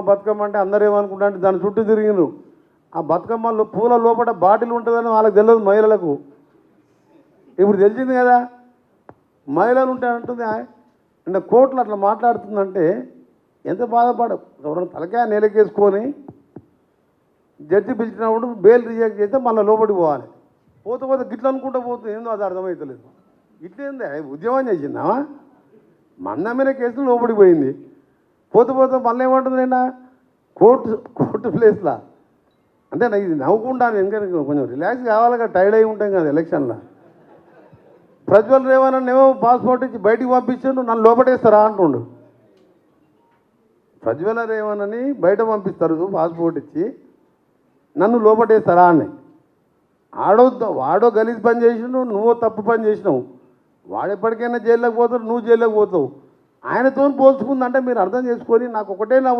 బతుకమ్మ అంటే అందరూ ఏమనుకుంటారంటే దాని చుట్టూ తిరిగినారు. ఆ బతుకమ్మలో పూల లోపల బాటిల్ ఉంటుందని వాళ్ళకి తెలియదు మహిళలకు. ఇప్పుడు తెలిసింది కదా మహిళలు ఉంటాయంటుంది. అంటే కోర్టులు అట్లా మాట్లాడుతుందంటే ఎంత ఎవరైనా తలకాయ నేలకేసుకొని జడ్జి పిలిచినప్పుడు బెయిల్ రిజెక్ట్ చేస్తే మళ్ళీ లోపలికి పోవాలి. పోతే గిట్ల అనుకుంటూ పోతుంది. ఏందో అది అర్థమవుతలేదు. ఇట్లేందే ఉద్యమం చేసిందామా? మన మీద కేసులు లోపలికి పోయింది. పోతే మళ్ళీ ఏమంటుంది నేను కోర్టు ప్లేస్లో అంటే నాకు ఇది నవ్వుకుంటాను. ఎందుకంటే కొంచెం రిలాక్స్ కావాలిగా, టైర్డ్ అయి ఉంటాం కదా ఎలక్షన్లో. ప్రజ్వల్ రేవణ్ణేమో పాస్పోర్ట్ ఇచ్చి బయటికి పంపించాడు, నన్ను లోపటేస్తారా అంటుండు. ప్రజ్వల రేవణ్ణని బయట పంపిస్తారు పాస్పోర్ట్ ఇచ్చి, నన్ను లోపటేస్తారా అని. వాడో గలీజ్ పని చేసినావు, నువ్వో తప్పు పని చేసినావు. వాడు ఎప్పటికైనా జైల్లోకి పోతాడు, నువ్వు జైల్లోకి పోతావు. ఆయనతో పోల్చుకుందంటే మీరు అర్థం చేసుకొని నాకు ఒకటే